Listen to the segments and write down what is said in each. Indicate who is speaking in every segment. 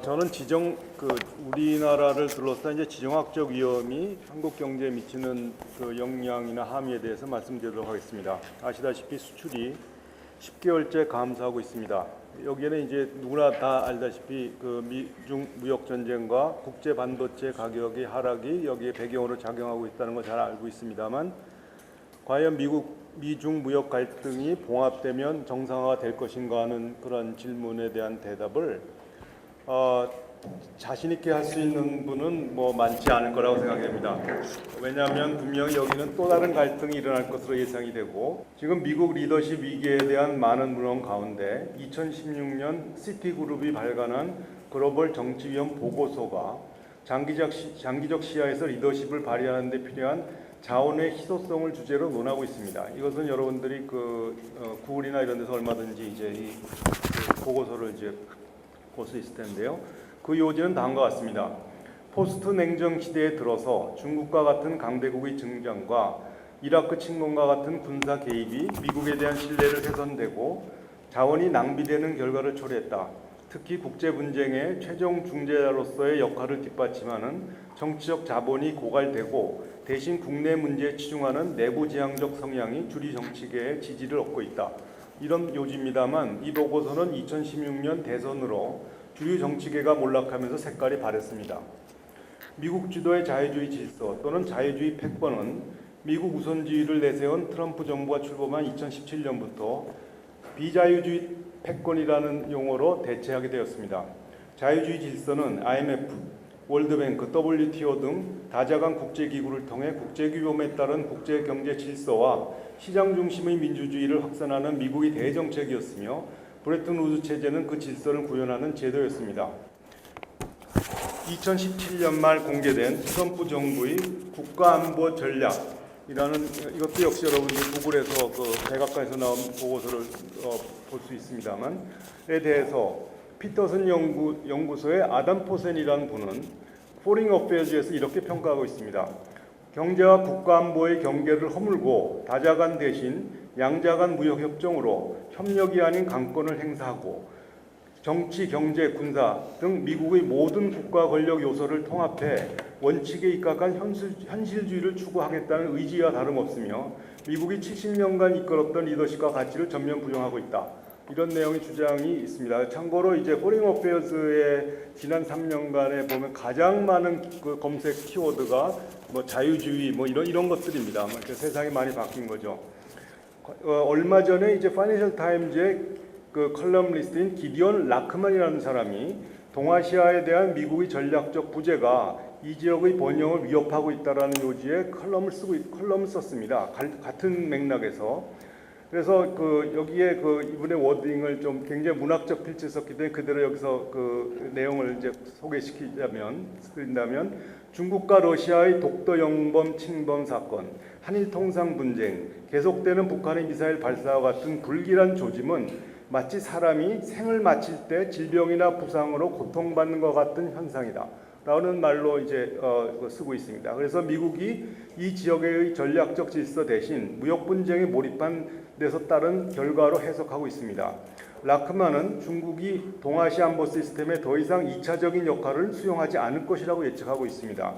Speaker 1: 저는 우리나라를 둘러싼 이제 지정학적 위험이 한국 경제에 미치는 그 영향이나 함의에 대해서 말씀드리도록 하겠습니다. 아시다시피 수출이 10개월째 감소하고 있습니다. 여기에는 이제 누구나 다 알다시피 그 미중 무역 전쟁과 국제 반도체 가격의 하락이 여기에 배경으로 작용하고 있다는 걸 잘 알고 있습니다만, 과연 미중 무역 갈등이 봉합되면 정상화가 될 것인가 하는 그런 질문에 대한 대답을 자신 있게 할 수 있는 분은 많지 않을 거라고 생각됩니다. 왜냐하면 분명히 여기는 또 다른 갈등이 일어날 것으로 예상이 되고, 지금 미국 리더십 위기에 대한 많은 물론 가운데 2016년 시티그룹이 발간한 글로벌 정치위험 보고서가 장기적 시야에서 리더십을 발휘하는 데 필요한 자원의 희소성을 주제로 논하고 있습니다. 이것은 여러분들이 구글이나 이런 데서 얼마든지 이제 이 보고서를 이제 볼 수 있을 텐데요. 그 요지는 다음과 같습니다. 포스트 냉전 시대에 들어서 중국과 같은 강대국의 등장과 이라크 침공과 같은 군사 개입이 미국에 대한 신뢰를 훼손되고 자원이 낭비되는 결과를 초래했다. 특히 국제 분쟁의 최종 중재자로서의 역할을 뒷받침하는 정치적 자본이 고갈되고 대신 국내 문제에 치중하는 내부지향적 성향이 주류 정치계의 지지를 얻고 있다. 이런 요지입니다만, 이 보고서는 2016년 대선으로 주류 정치계가 몰락하면서 색깔이 바랬습니다. 미국 주도의 자유주의 질서 또는 자유주의 패권은 미국 우선주의를 내세운 트럼프 정부가 출범한 2017년부터 비자유주의 패권이라는 용어로 대체하게 되었습니다. 자유주의 질서는 IMF, 월드뱅크, WTO 등 다자간 국제기구를 통해 국제규범에 따른 국제경제 질서와 시장 중심의 민주주의를 확산하는 미국의 대정책이었으며, 브레튼 우드 체제는 그 질서를 구현하는 제도였습니다. 2017년 말 공개된 트럼프 정부의 국가안보 전략이라는, 이것도 역시 여러분들이 구글에서 백악관에서 나온 보고서를 볼 수 있습니다만에 대해서 피터슨 연구소의 아담 포센이라는 분은 포링 어페어즈에서 이렇게 평가하고 있습니다. 경제와 국가안보의 경계를 허물고 다자간 대신 양자간 무역협정으로 협력이 아닌 강권을 행사하고 정치, 경제, 군사 등 미국의 모든 국가 권력 요소를 통합해 원칙에 입각한 현실주의를 추구하겠다는 의지와 다름없으며 미국이 70년간 이끌었던 리더십과 가치를 전면 부정하고 있다. 이런 내용의 주장이 있습니다. 참고로 이제 포링 어페어즈의 지난 3년간에 보면 가장 많은 그 검색 키워드가 자유주의 이런 것들입니다. 세상이 많이 바뀐 거죠. 얼마 전에 이제 파이낸셜 타임즈의 그 컬럼리스트인 기디언 라크만이라는 사람이 동아시아에 대한 미국의 전략적 부재가 이 지역의 번영을 위협하고 있다라는 요지의 컬럼을 썼습니다. 같은 맥락에서. 그래서 여기에 이분의 워딩을 좀 굉장히 문학적 필체 썼기 때문에 그대로 여기서 그 내용을 이제 소개시킨다면, 중국과 러시아의 독도 영범 침범 사건, 한일 통상 분쟁, 계속되는 북한의 미사일 발사와 같은 불길한 조짐은 마치 사람이 생을 마칠 때 질병이나 부상으로 고통받는 것 같은 현상이다. 라는 말로 이제 쓰고 있습니다. 그래서 미국이 이 지역의 전략적 질서 대신 무역 분쟁에 몰입한 데서 따른 결과로 해석하고 있습니다. 라크만은 중국이 동아시아 안보 시스템에 더 이상 2차적인 역할을 수용하지 않을 것이라고 예측하고 있습니다.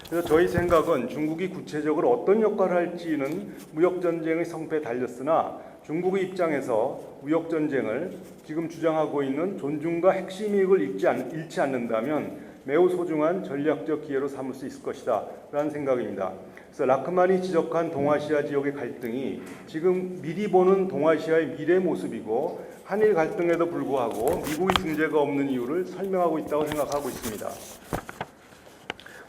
Speaker 1: 그래서 저희 생각은 중국이 구체적으로 어떤 역할을 할지는 무역전쟁의 성패에 달렸으나, 중국의 입장에서 무역전쟁을 지금 주장하고 있는 존중과 핵심 이익을 잃지 않는다면 매우 소중한 전략적 기회로 삼을 수 있을 것이다 라는 생각입니다. 그래서 라크만이 지적한 동아시아 지역의 갈등이 지금 미리 보는 동아시아의 미래 모습이고, 한일 갈등에도 불구하고 미국의 중재가 없는 이유를 설명하고 있다고 생각하고 있습니다.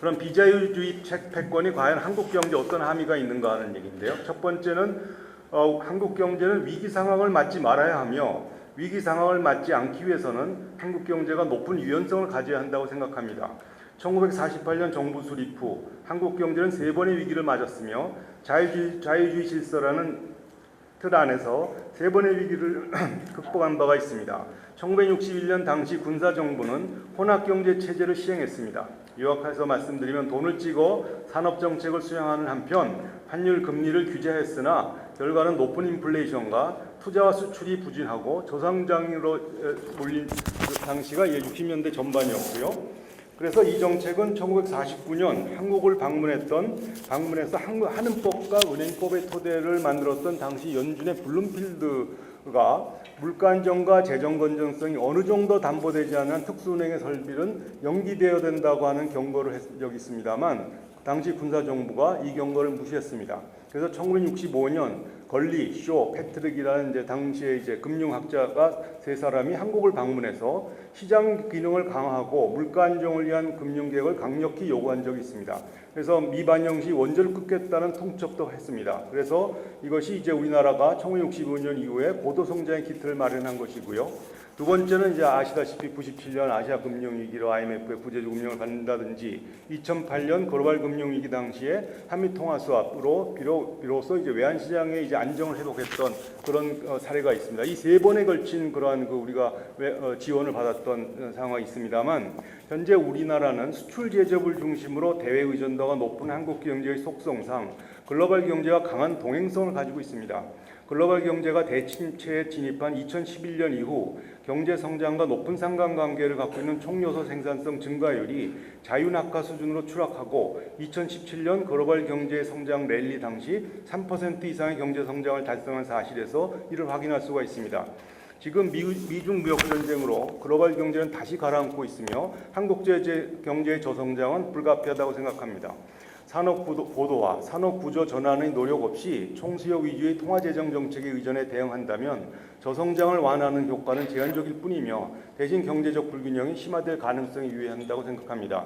Speaker 1: 그럼 비자유주의 패권이 과연 한국 경제에 어떤 함의가 있는가 하는 얘기인데요. 첫 번째는 한국 경제는 위기 상황을 맞지 말아야 하며, 위기 상황을 맞지 않기 위해서는 한국 경제가 높은 유연성을 가져야 한다고 생각합니다. 1948년 정부 수립 후 한국 경제는 3번의 위기를 맞았으며, 자유주의 질서라는 틀 안에서 3번의 위기를 극복한 바가 있습니다. 1961년 당시 군사정부는 혼합경제 체제를 시행했습니다. 요약해서 말씀드리면 돈을 찌고 산업정책을 수행하는 한편 환율 금리를 규제했으나 결과는 높은 인플레이션과 투자와 수출이 부진하고 저성장으로 몰린 그 당시가 60년대 전반이었고요. 그래서 이 정책은 1949년 한국을 방문해서 한은법과 은행법의 토대를 만들었던 당시 연준의 블룸필드가 물가 안정과 재정 건전성이 어느 정도 담보되지 않은 특수은행의 설비는 연기되어야 된다고 하는 경고를 한 적이 있습니다만 당시 군사정부가 이 경고를 무시했습니다. 그래서 1965년 걸리, 쇼, 패트릭이라는 이제 당시의 이제 금융학자가 세 사람이 한국을 방문해서 시장 기능을 강화하고 물가 안정을 위한 금융 개혁을 강력히 요구한 적이 있습니다. 그래서 미반영 시 원전을 끊겠다는 통첩도 했습니다. 그래서 이것이 이제 우리나라가 1965년 이후에 고도 성장의 기틀을 마련한 것이고요. 두 번째는 이제 아시다시피 97년 아시아 금융위기로 IMF의 구제조 금융을 받는다든지 2008년 글로벌 금융위기 당시에 한미 통화 수합으로 비로소 이제 외환 시장의 이제 안정을 회복했던 그런 사례가 있습니다. 이 세 번에 걸친 그러한 우리가 지원을 받았던 상황이 있습니다만 현재 우리나라는 수출 제접을 중심으로 대외 의존도가 높은 한국 경제의 속성상 글로벌 경제와 강한 동행성을 가지고 있습니다. 글로벌 경제가 대침체에 진입한 2011년 이후 경제 성장과 높은 상관관계를 갖고 있는 총요소 생산성 증가율이 자유낙하 수준으로 추락하고 2017년 글로벌 경제 성장 랠리 당시 3% 이상의 경제 성장을 달성한 사실에서 이를 확인할 수가 있습니다. 지금 미중 무역 전쟁으로 글로벌 경제는 다시 가라앉고 있으며 한국 경제의 저성장은 불가피하다고 생각합니다. 산업 고도화, 산업 구조 전환의 노력 없이 총수요 위주의 통화재정 정책의 의존에 대응한다면 저성장을 완화하는 효과는 제한적일 뿐이며 대신 경제적 불균형이 심화될 가능성이 유의한다고 생각합니다.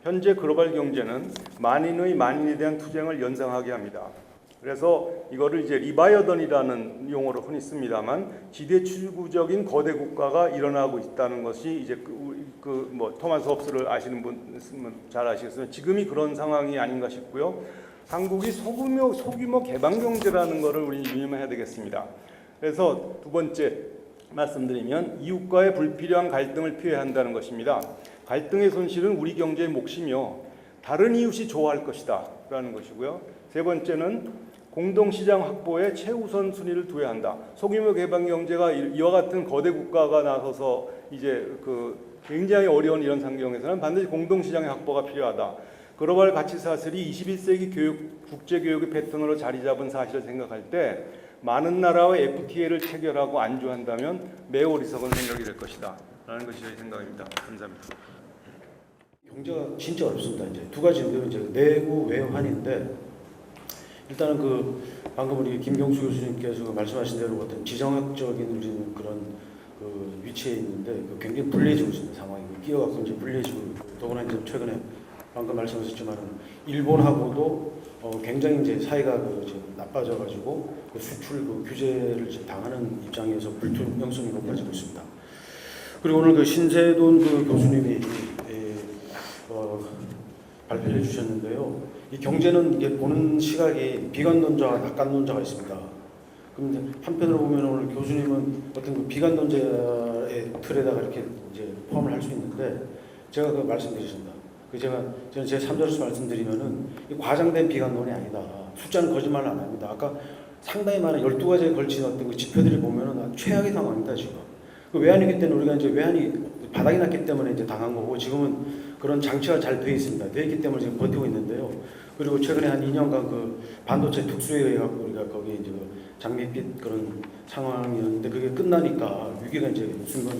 Speaker 1: 현재 글로벌 경제는 만인에 대한 투쟁을 연상하게 합니다. 그래서 이거를 이제 리바이어던이라는 용어로 흔히 씁니다만 지대추구적인 거대 국가가 일어나고 있다는 것이 이제 토마스 홉스를 아시는 분 잘 아시겠지만 지금이 그런 상황이 아닌가 싶고요. 한국이 소규모 개방 경제라는 것을 우리 유념해야 되겠습니다. 그래서 두 번째 말씀드리면 이웃과의 불필요한 갈등을 피해야 한다는 것입니다. 갈등의 손실은 우리 경제의 몫이며 다른 이웃이 좋아할 것이다 라는 것이고요. 세 번째는 공동시장 확보에 최우선 순위를 두어야 한다. 소규모 개방 경제가 이와 같은 거대 국가가 나서서 이제 굉장히 어려운 이런 상황에서는 반드시 공동시장의 확보가 필요하다. 글로벌 가치 사슬이 21세기 국제교육의 패턴으로 자리 잡은 사실을 생각할 때 많은 나라와 FTA를 체결하고 안주한다면 매우 어리석은 생각이 될 것이다. 라는 것이 저희 생각입니다. 감사합니다.
Speaker 2: 경제가 진짜 어렵습니다. 이제 두 가지인데요. 이제 내구 외환인데 일단은 방금 우리 김경수 교수님께서 말씀하신 대로 어떤 지정학적인 우리는 그런 위치에 있는데 굉장히 불리해지고 있습니다. 상황이 끼어갖고 이제 불리해지고 있고 더구나 이제 최근에 방금 말씀하셨지만은 일본하고도 굉장히 이제 사이가 이제 나빠져가지고 수출 규제를 이제 당하는 입장에서 불투명성이 높아지고 있습니다. 그리고 오늘 신세돈 교수님이 발표해 주셨는데요. 이 경제는 이게 보는 시각이 비관론자와 낙관론자가 있습니다. 그런데 한편으로 보면 오늘 교수님은 어떤 비관론자의 틀에다가 이렇게 이제 포함을 할 수 있는데 제가 말씀드리신다. 저는 제 3자로서 말씀드리면은 과장된 비관론이 아니다. 숫자는 거짓말 안 합니다. 아까 상당히 많은 12가지에 걸친 어떤 지표들을 보면은 최악의 상황입니다, 지금. 외환위기 때는 우리가 이제 외환이 바닥이 났기 때문에 이제 당한 거고 지금은 그런 장치가 잘 되어 있습니다. 되어 있기 때문에 지금 버티고 있는데요. 그리고 최근에 한 2년간 반도체 특수에 의해 갖고 우리가 거기에 이제 장밋빛 그런 상황이었는데 그게 끝나니까 위기가 이제 순간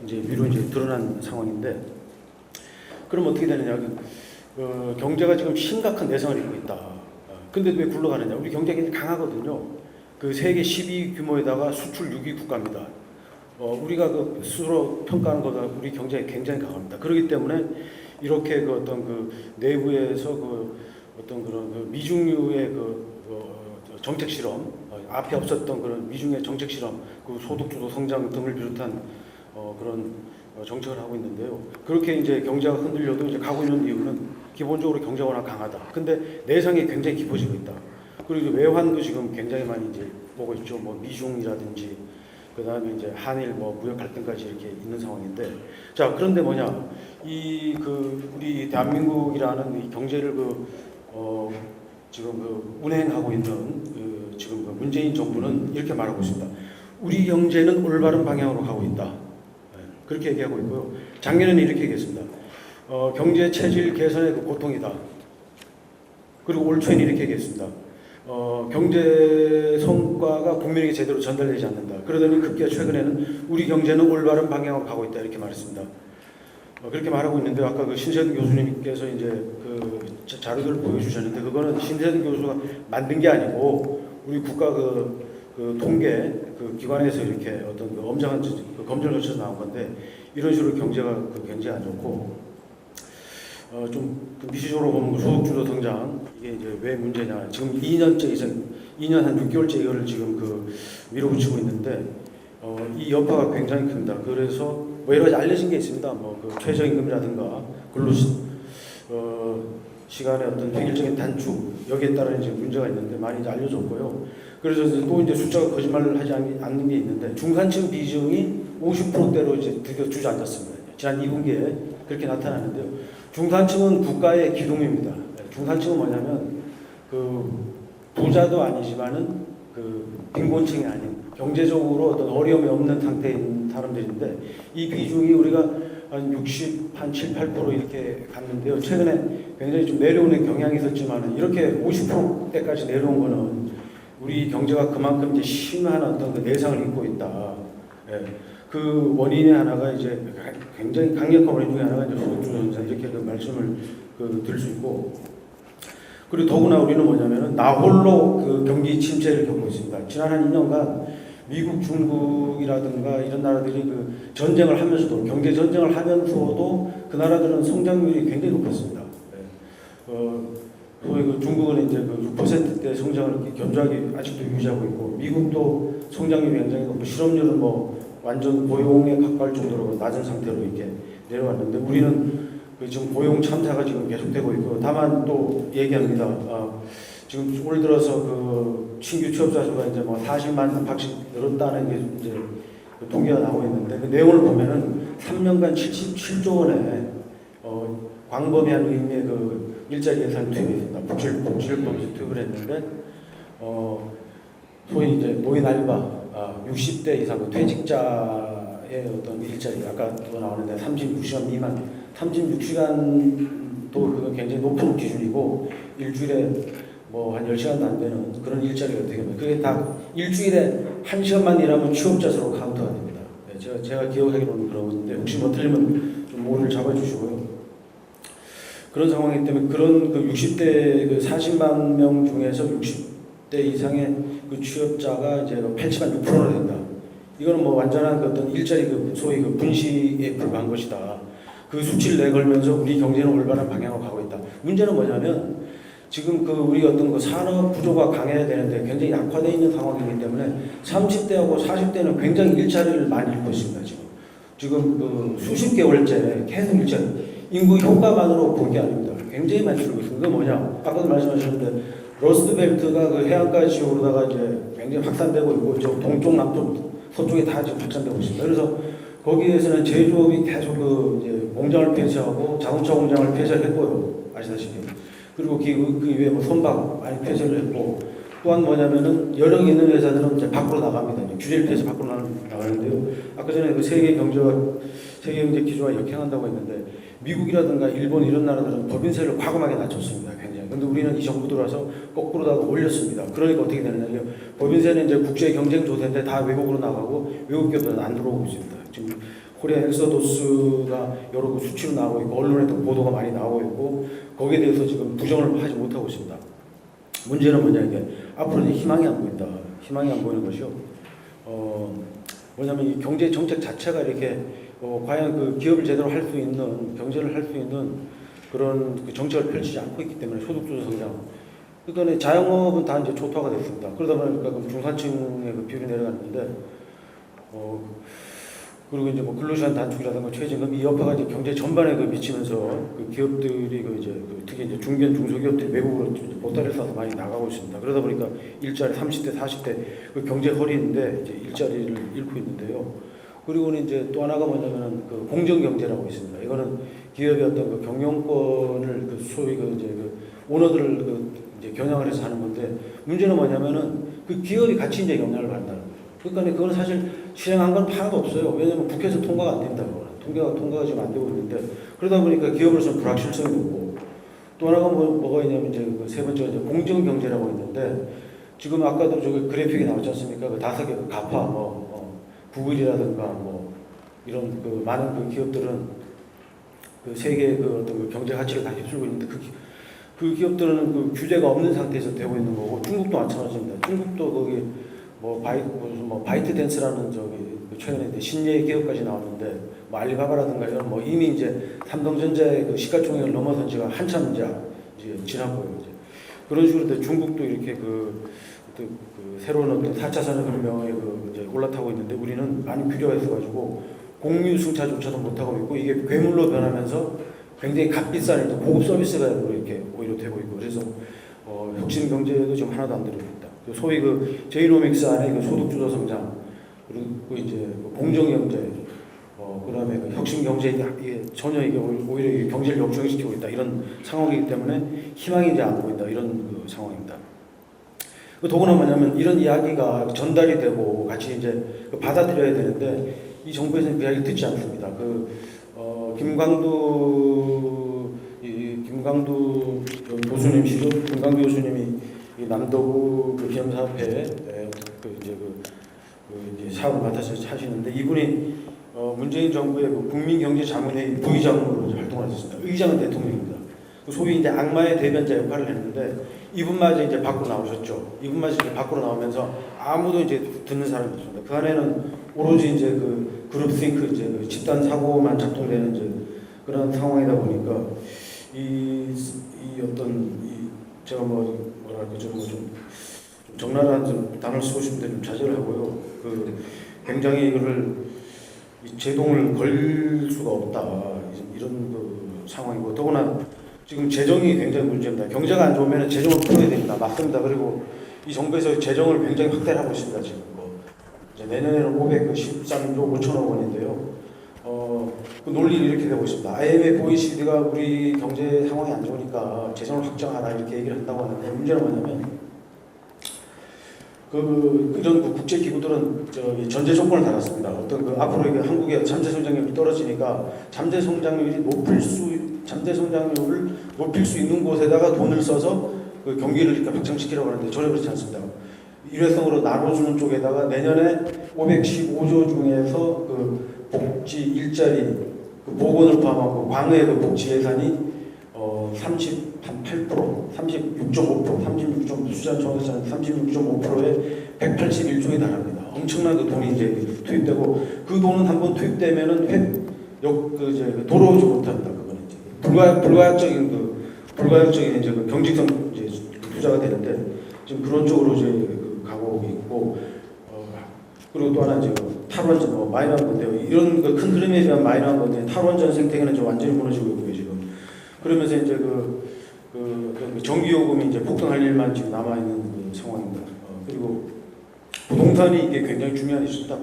Speaker 2: 이제 위로 이제 드러난 상황인데 그럼 어떻게 되느냐? 경제가 지금 심각한 내성을 입고 있다. 근데 왜 굴러가느냐? 우리 경제가 굉장히 강하거든요. 세계 10위 규모에다가 수출 6위 국가입니다. 우리가 스스로 평가하는 것보다 우리 경제가 굉장히 강합니다. 그렇기 때문에 이렇게 어떤 내부에서 어떤 그런 미중유의 정책 실험, 앞에 없었던 그런 미중의 정책 실험, 소득주도 성장 등을 비롯한 그런 정책을 하고 있는데요. 그렇게 이제 경제가 흔들려도 이제 가고 있는 이유는 기본적으로 경제가 워낙 강하다. 근데 내성이 굉장히 깊어지고 있다. 그리고 이제 외환도 지금 굉장히 많이 이제 보고 있죠. 미중이라든지 그 다음에 이제 한일 무역 갈등까지 이렇게 있는 상황인데, 자 그런데 뭐냐 우리 대한민국이라는 이 경제를 지금 운행하고 있는 지금 문재인 정부는 이렇게 말하고 있습니다. 우리 경제는 올바른 방향으로 가고 있다. 그렇게 얘기하고 있고요. 작년에는 이렇게 얘기했습니다. 경제 체질 개선의 그 고통이다. 그리고 올 초에는 이렇게 얘기했습니다. 경제 성과가 국민에게 제대로 전달되지 않는다. 그러더니 급기야 최근에는 우리 경제는 올바른 방향으로 가고 있다 이렇게 말했습니다. 그렇게 말하고 있는데 아까 그 신세든 교수님께서 이제 그 자료들을 보여주셨는데 그거는 신세든 교수가 만든 게 아니고 우리 국가 그 통계 그 기관에서 이렇게 어떤 그 엄정한 그 검증을 거쳐서 나온 건데 이런 식으로 경제가 굉장히 안 좋고 좀 미시적으로 보면 그 소득주도 성장 이게 이제 왜 문제냐 지금 2년째 이상 2년 한 6개월째 이거를 지금 그 밀어붙이고 있는데 이 여파가 굉장히 큽니다. 그래서 뭐 여러 가지 알려진 게 있습니다. 뭐 그 최저임금이라든가 근로 시간의 어떤 획일적인 단축 여기에 따른 이제 문제가 있는데 많이 이제 알려졌고요. 그래서 또 이제 숫자가 거짓말을 하지 않는 게 있는데 중산층 비중이 50%대로 이제 드디어 주저앉았습니다. 지난 2분기에 그렇게 나타나는데요. 중산층은 국가의 기둥입니다. 중산층은 뭐냐면 그 부자도 아니지만은 그 빈곤층이 아닌 경제적으로 어떤 어려움이 없는 상태인 사람들인데 이 비중이 우리가 한 60, 한 7, 8% 이렇게 갔는데요. 최근에 굉장히 좀 내려오는 경향이 있었지만은 이렇게 50%대까지 내려온 거는 우리 경제가 그만큼 이제 심한 어떤 그 내상을 입고 있다. 예. 그 원인의 하나가 이제 굉장히 강력한 원인 중에 하나가 이제 소득주도 현상 이렇게 그 말씀을 들 수 있고 그리고 더구나 우리는 뭐냐면은 나 홀로 그 경기 침체를 겪고 있습니다. 지난 한 2년간 미국, 중국이라든가 이런 나라들이 그 전쟁을 하면서도 경제 전쟁을 하면서도 그 나라들은 성장률이 굉장히 높았습니다. 소위 그 중국은 이제 그 6%대 성장을 견조하게 아직도 유지하고 있고 미국도 성장률이 굉장히 높고 실업률은 뭐 완전 고용에 가까울 정도로 낮은 상태로 이렇게 내려왔는데 우리는 그 지금 고용 참사가 지금 계속되고 있고 다만 또 얘기합니다. 지금 올 들어서 그 신규 취업자 수가 이제 뭐 40만 안팎씩 늘었다는 게 이제 그 통계가 나오고 있는데 그 내용을 보면은 3년간 77조 원의 광범위한 의미의 그 일자리 예산을 투입했습니다. 복지를 투입을 했는데 소위 이제 노인 알바 60대 이상 그 퇴직자의 어떤 일자리 아까도 나오는데 36시간 미만 36시간도 그거 굉장히 높은 기준이고 일주일에 뭐 한 10시간도 안 되는 그런 일자리가 되게 많아요. 그게 다 일주일에 1시간만 일하면 취업자 수로 카운트가 됩니다. 네, 제가 기억하기로는 그러는데 혹시 뭐 틀리면 좀 오를 잡아주시고요. 그런 상황이기 때문에 그런 그 60대 그 40만 명 중에서 60대 이상의 그 취업자가 이제 80만 6%나 된다. 이거는 뭐 완전한 그 어떤 일자리 그 소위 그 분시에 불과한 것이다. 그 수치를 내걸면서 우리 경제는 올바른 방향으로 가고 있다. 문제는 뭐냐면 지금 그 우리 어떤 그 산업 구조가 강해야 되는데 굉장히 약화되어 있는 상황이기 때문에 30대하고 40대는 굉장히 일자리를 많이 잃고 있습니다. 지금 그 수십 개월째 계속 일자리 인구 효과만으로 본 게 아닙니다. 굉장히 많이 줄고 있습니다. 그게 뭐냐? 아까도 말씀하셨는데 러스트벨트가 그 해안가에 오르다가 이제 굉장히 확산되고 있고 저 동쪽, 남쪽, 서쪽에 다 지금 확산되고 있습니다. 그래서 거기에서는 제조업이 계속 그 이제 공장을 폐쇄하고 자동차 공장을 폐쇄했고요. 아시다시피. 그리고 그 이외에 뭐 선박 많이 폐쇄를 했고 또한 뭐냐면은 여러 개 있는 회사들은 이제 밖으로 나갑니다. 이제 규제를 피해서 밖으로 나가는데요. 아까 전에 그 세계 경제 기조와 역행한다고 했는데 미국이라든가 일본 이런 나라들은 법인세를 과감하게 낮췄습니다. 굉장히. 근데 우리는 이 정부 들어와서 거꾸로다가 올렸습니다. 그러니까 어떻게 되느냐면 법인세는 이제 국제 경쟁 조세인데 다 외국으로 나가고 외국 기업들은 안 들어오고 있습니다. 지금 코리아 엑소더스가 여러 그 수치로 나오고 있고 언론에도 보도가 많이 나오고 있고 거기에 대해서 지금 부정을 하지 못하고 있습니다. 문제는 뭐냐 이게 앞으로 이제 희망이 안 보인다. 희망이 안 보이는 것이요. 뭐냐면 이 경제 정책 자체가 이렇게 과연 그 기업을 제대로 할 수 있는 경제를 할 수 있는 그런 그 정책을 펼치지 않고 있기 때문에 소득주도 성장. 그러니까 자영업은 다 이제 초토화가 됐습니다. 그러다 보니까 그 중산층의 그 비율이 내려갔는데 그리고 이제 뭐 근로시간 단축이라든가 최저임금 이 여파가 이제 경제 전반에 그 미치면서 그 기업들이 그 이제 특히 이제 중견 중소기업들이 외국으로 보따리를 싸서 많이 나가고 있습니다. 그러다 보니까 일자리 30대 40대 그 경제 허리인데 이제 일자리를 잃고 있는데요. 그리고는 이제 또 하나가 뭐냐면은 그 공정 경제라고 있습니다. 이거는 기업의 어떤 그 경영권을 그 소위 그 이제 그 오너들을 그 이제 겨냥을 해서 하는 건데 문제는 뭐냐면은 그 기업이 같이 이제 영향을 받는다는 거예요. 그러니까 그건 사실 실행한 건 하나도 없어요. 왜냐하면 국회에서 통과가 안 된다. 통과가 지금 안 되고 있는데 그러다 보니까 기업으로서는 불확실성이 높고 또 하나가 뭐가 있냐면 이제 그 세 번째가 이제 공정 경제라고 있는데 지금 아까도 저기 그래픽이 나왔지 않습니까? 그 5개 그 가파 구글이라든가 뭐 이런 그 많은 그 기업들은 그 세계 그 어떤 그 경제 가치를 다 휩쓸고 있는데 그 기업들은 그 규제가 없는 상태에서 되고 있는 거고 중국도 마찬가지입니다. 중국도 거기 뭐 바이트 댄스라는 저기 그 최근에 이제 신예 기업까지 나왔는데 뭐 알리바바라든가 이런 뭐 이미 이제 삼성전자의 그 시가총액을 넘어선 지가 한참 이제 지났고요. 이제 그런 식으로 이제 중국도 이렇게 그 새로운 어떤 4차 산업혁명에 그 이제 올라타고 있는데 우리는 많이 규제가 있어가지고 공유 승차조차도 못하고 있고 이게 괴물로 변하면서 굉장히 값비싼 이제 고급 서비스가 이렇게 오히려 되고 있고 그래서 혁신 경제도 지금 하나도 안 되고 있다. 소위 그 제이노믹스 안에 그 소득주도 성장 그리고 이제 그 공정 경제 그다음에 그 혁신 경제 이게 전혀 이게 오히려 이게 경제를 역주행시키고 있다 이런 상황이기 때문에 희망이 이제 안 보인다 이런 그 상황입니다. 더구나 뭐냐면 이런 이야기가 전달이 되고 같이 이제 받아들여야 되는데 이 정부에서는 그 이야기 듣지 않습니다. 김광두 교수님이시죠. 김광두 교수님이 이 남도구 그 기념사업회 이제 사업을 맡아서 하시는데 이분이 문재인 정부의 그 국민경제자문회의 부의장으로 활동을 하셨습니다. 의장은 대통령입니다. 소위 이제 악마의 대변자 역할을 했는데 이분마저 이제 밖으로 나오셨죠. 이분마저 이제 밖으로 나오면서 아무도 이제 듣는 사람이 없습니다. 그 안에는 오로지 이제 그 그룹싱크 이제 그 집단 사고만 작동되는 이제 그런 상황이다 보니까 이 어떤 제가 뭐랄까 좀 적나라한 좀 단어를 쓰고 싶은데 좀 자제를 하고요. 굉장히 이거를 제동을 걸 수가 없다 이런 그 상황이고 더구나 지금 재정이 굉장히 문제입니다. 경제가 안 좋으면 재정을 풀어야 됩니다. 맞습니다. 그리고 이 정부에서 재정을 굉장히 확대를 하고 있습니다. 지금 이제 내년에는 513조 5천억 원인데요. 그 논리는 이렇게 되고 있습니다. IMF, OECD가 우리 경제 상황이 안 좋으니까 재정을 확장하라 이렇게 얘기를 한다고 하는데 문제는 뭐냐면 이런 국제 기구들은 전제 조건을 달았습니다. 어떤 앞으로 이게 한국의 잠재 성장률이 떨어지니까 잠재 성장률을 높일 수 있는 곳에다가 돈을 써서 그 경기를 이렇게 확장시키려고 하는데 전혀 그렇지 않습니다. 일회성으로 나눠주는 쪽에다가 내년에 515조 중에서 그 복지 일자리 그 보건을 포함하고 광의 그 복지 예산이 38%, 36.5%, 수잔 정에서는 36.5%에 181조에 달합니다. 엄청난 그 돈이 이제 투입되고 그 돈은 한번 투입되면은 돌아오지 못합니다. 그거는 이제 불가역적인 이제 그 경직성 이제 투자가 되는데 지금 그런 쪽으로 이제 가고 있고 그리고 또 하나 이제 탈원전 마이너한 건데요. 이런 그 큰 흐름에 대한 마이너한 건데 탈원전 생태계는 좀 완전히 무너지고 있고요 지금. 그러면서 이제 그 전기요금이 이제 폭등할 일만 지금 남아 있는 그 상황입니다. 그리고 부동산이 이게 굉장히 중요한 이슈입니다.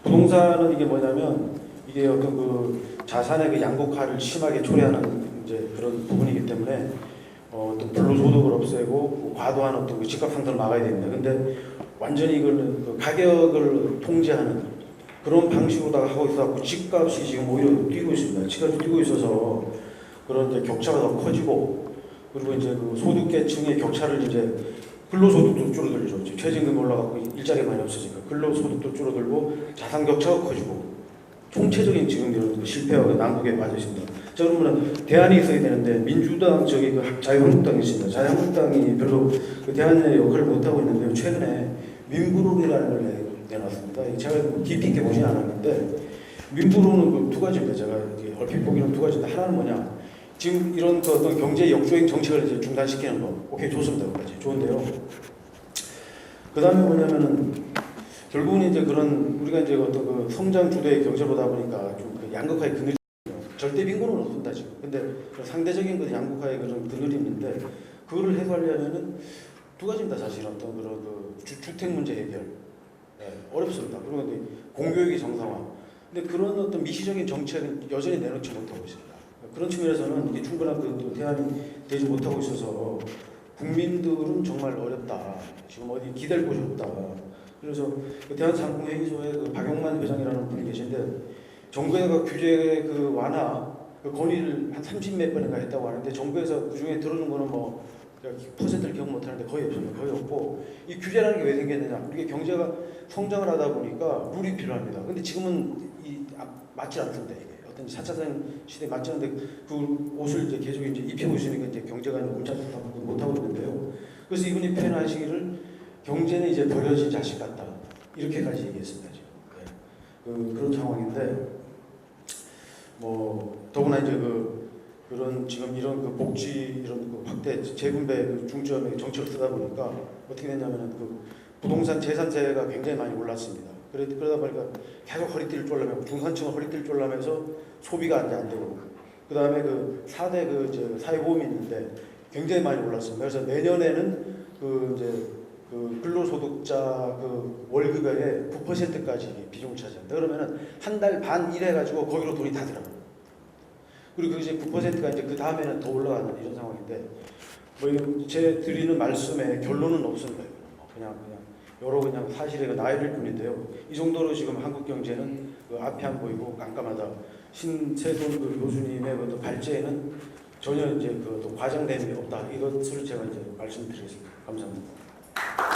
Speaker 2: 부동산은 이게 뭐냐면 이게 어떤 그 자산의 그 양극화를 심하게 초래하는 이제 그런 부분이기 때문에 어떤 불로소득을 없애고 과도한 어떤 그 집값 상승을 막아야 됩니다. 근데 완전히 이거는 그 가격을 통제하는 그런 방식으로다가 하고 있어서 집값이 지금 오히려 뛰고 있습니다. 집값이 뛰고 있어서 그런 이제 격차가 더 커지고 그리고 이제 그 소득계층의 격차를 이제 근로소득도 줄어들죠. 최저임금이 올라가고 일자리가 많이 없어지니까 근로소득도 줄어들고 자산 격차가 커지고 총체적인 지금 이런 실패와 난국에 빠져 있습니다. 자 그러면 대안이 있어야 되는데 민주당 그 자유한국당이 있습니다. 자유한국당이 별로 그 대안의 역할을 못 하고 있는데요. 최근에 민부론이라는 걸 내놨습니다. 제가 깊이 있게 보진 않았는데 민부론은 두 가지입니다. 제가 얼핏 보기로는 두 가지인데 하나는 뭐냐? 지금 이런 그 어떤 경제 역주행 정책을 이제 중단시키는 거, 오케이 좋습니다. 그까지 좋은데요. 그 다음에 뭐냐면은 결국은 이제 그런 우리가 이제 어떤 그 성장 주도의 경제로다 보니까 좀 그 양극화의 그늘이 절대 빈곤은 없습니다 지금. 근데 상대적인 그 양극화의 그런 그늘이 있는데 그거를 해소하려면은 두 가지입니다. 사실 어떤 그런 그 주택 문제 해결 어렵습니다. 그리고 공교육의 정상화. 근데 그런 어떤 미시적인 정책은 여전히 내놓지 못하고 있습니다. 그런 측면에서는 이게 충분한 그 대안이 되지 못하고 있어서 국민들은 정말 어렵다. 지금 어디 기댈 곳이 없다. 그래서 그 대한상공회의소의 그 박용만 회장이라는 분이 계신데 정부에서 규제 그 완화 그 건의를 한 30몇 번인가 했다고 하는데 정부에서 그 중에 들어준 거는 뭐 퍼센트를 기억 못하는데 거의 없습니다. 거의 없고 이 규제라는 게 왜 생겼느냐? 우리 경제가 성장을 하다 보니까 룰이 필요합니다. 근데 지금은 맞지 않던데 이게 어떤 4차선 시대에 맞지 않는데 그 옷을 이제 계속 이제 입히고 있으니까 이제 경제가 못 하고 있는데요. 그래서 이분이 표현하시기를 경제는 이제 버려진 자식 같다 이렇게까지 얘기했습니다. 지금. 네. 그런 상황인데 뭐 더구나 이제 그런 지금 이런 그 복지 이런 그 확대 재분배 그 중점의 정책을 쓰다 보니까 어떻게 됐냐면은 그 부동산 재산세가 굉장히 많이 올랐습니다. 그러다 보니까 계속 허리띠를 졸라매고 중산층은 허리띠를 졸라매서 소비가 안 되고 그 다음에 그 4대 그 사회보험이 있는데 굉장히 많이 올랐습니다. 그래서 내년에는 그 이제 그 근로소득자 그 월급의 9%까지 비중을 차지한다. 그러면은 한 달 반 일해가지고 거기로 돈이 다 들어가요. 그리고 이제 9%가 이제 그 다음에는 더 올라가는 이런 상황인데 뭐 제 드리는 말씀에 결론은 없습니다. 그냥 여러 그냥 사실의 그 나열일 뿐인데요. 이 정도로 지금 한국 경제는 그 앞이 안 보이고 깜깜하다. 신세돈 그 교수님의 그 발제에는 전혀 이제 그 과장됨이 없다. 이것을 제가 이제 말씀드리겠습니다. 감사합니다.